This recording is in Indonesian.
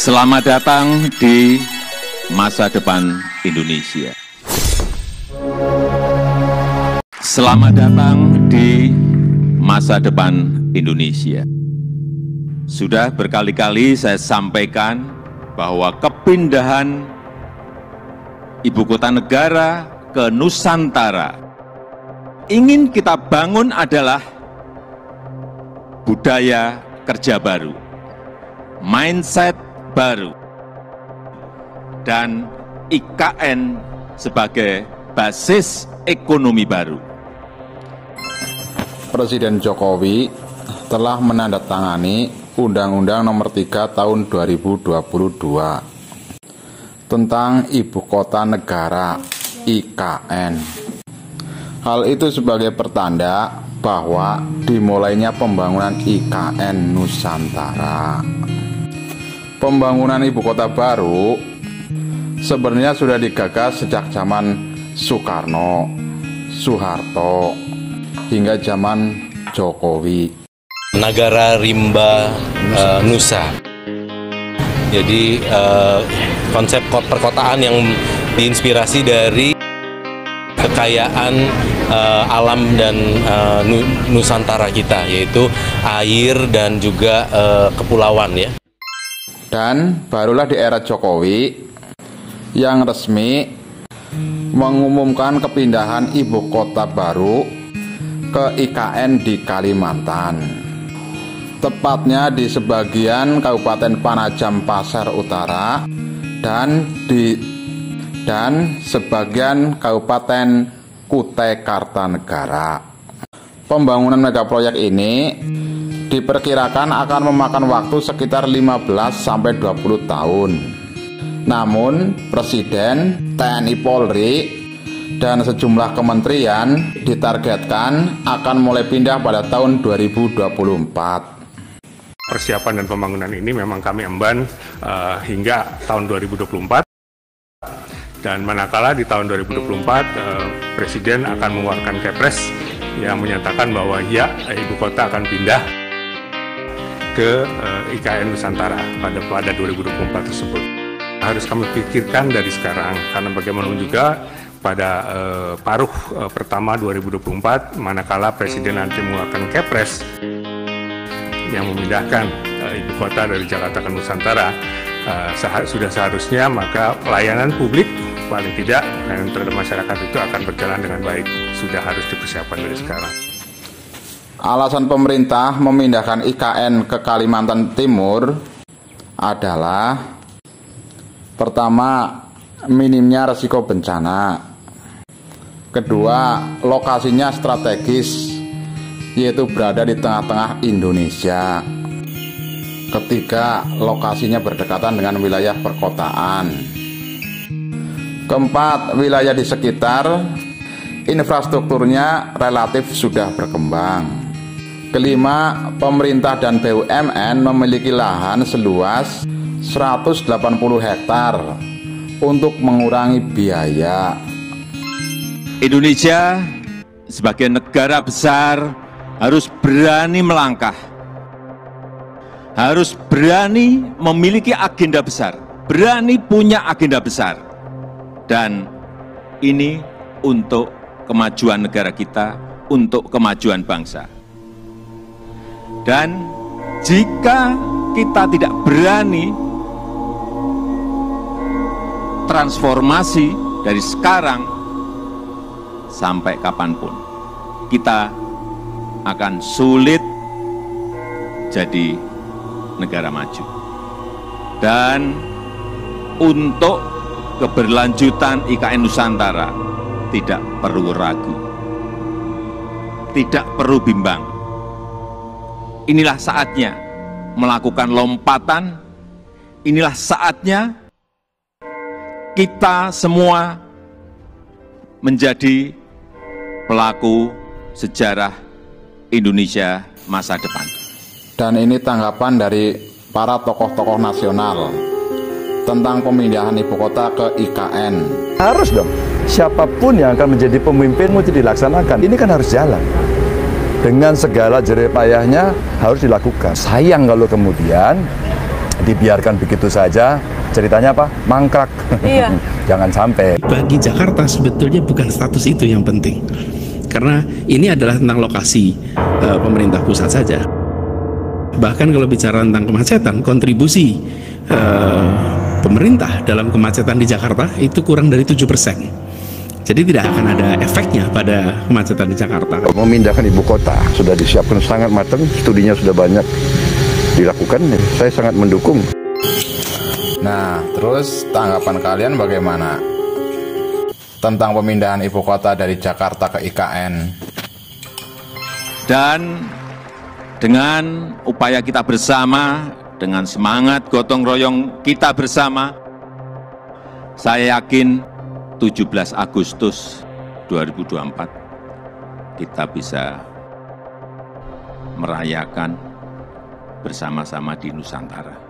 Selamat datang di masa depan Indonesia. Selamat datang di masa depan Indonesia. Sudah berkali-kali saya sampaikan bahwa kepindahan ibu kota negara ke Nusantara ingin kita bangun adalah budaya kerja baru, mindset baru, dan IKN sebagai basis ekonomi baru. Presiden Jokowi telah menandatangani Undang-Undang Nomor 3 Tahun 2022 tentang Ibu Kota Negara (IKN). Hal itu sebagai pertanda bahwa dimulainya pembangunan IKN Nusantara. Pembangunan ibu kota baru sebenarnya sudah digagas sejak zaman Soekarno, Soeharto, hingga zaman Jokowi. Nagara Rimba Nusa. Jadi konsep perkotaan yang diinspirasi dari kekayaan alam dan Nusantara kita, yaitu air dan juga kepulauan, ya. Dan barulah di era Jokowi yang resmi mengumumkan kepindahan ibu kota baru ke IKN di Kalimantan, tepatnya di sebagian Kabupaten Panajam Pasir Utara dan sebagian Kabupaten Kutai Kartanegara. Pembangunan megaproyek ini diperkirakan akan memakan waktu sekitar 15-20 tahun. Namun, Presiden, TNI Polri, dan sejumlah kementerian ditargetkan akan mulai pindah pada tahun 2024. Persiapan dan pembangunan ini memang kami emban hingga tahun 2024. Dan manakala di tahun 2024 Presiden akan mengeluarkan Kepres yang menyatakan bahwa ya, ibu kota akan pindah ke IKN Nusantara pada 2024 tersebut. Harus kami pikirkan dari sekarang, karena bagaimanapun juga pada paruh pertama 2024, manakala Presiden nanti mengeluarkan Kepres yang memindahkan ibu kota dari Jakarta ke Nusantara, sudah seharusnya maka pelayanan publik paling tidak pelayanan terhadap masyarakat itu akan berjalan dengan baik. Sudah harus dipersiapkan dari sekarang. Alasan pemerintah memindahkan IKN ke Kalimantan Timur adalah pertama, minimnya risiko bencana. Kedua, lokasinya strategis, yaitu berada di tengah-tengah Indonesia. Ketiga, lokasinya berdekatan dengan wilayah perkotaan. Keempat, wilayah di sekitar infrastrukturnya relatif sudah berkembang. Kelima, pemerintah dan BUMN memiliki lahan seluas 180 hektar untuk mengurangi biaya. Indonesia sebagai negara besar harus berani melangkah, harus berani memiliki agenda besar, berani punya agenda besar. Dan ini untuk kemajuan negara kita, untuk kemajuan bangsa. Dan jika kita tidak berani transformasi dari sekarang sampai kapanpun, kita akan sulit jadi negara maju. Dan untuk keberlanjutan IKN Nusantara tidak perlu ragu, tidak perlu bimbang. Inilah saatnya melakukan lompatan, inilah saatnya kita semua menjadi pelaku sejarah Indonesia masa depan. Dan ini tanggapan dari para tokoh-tokoh nasional tentang pemindahan ibu kota ke IKN. Harus dong, siapapun yang akan menjadi pemimpinmu itu dilaksanakan. Ini kan harus jalan. Dengan segala jerih payahnya harus dilakukan. Sayang kalau kemudian dibiarkan begitu saja, ceritanya apa? Mangkrak. Iya. Jangan sampai. Bagi Jakarta sebetulnya bukan status itu yang penting, karena ini adalah tentang lokasi pemerintah pusat saja. Bahkan kalau bicara tentang kemacetan, kontribusi pemerintah dalam kemacetan di Jakarta itu kurang dari 7%. Jadi tidak akan ada efeknya pada kemacetan di Jakarta. Memindahkan ibu kota sudah disiapkan sangat matang, studinya sudah banyak dilakukan. Saya sangat mendukung. Nah, terus tanggapan kalian bagaimana tentang pemindahan ibu kota dari Jakarta ke IKN? Dan dengan upaya kita bersama, dengan semangat gotong royong kita bersama, saya yakin 17 Agustus 2024 kita bisa merayakan bersama-sama di Nusantara.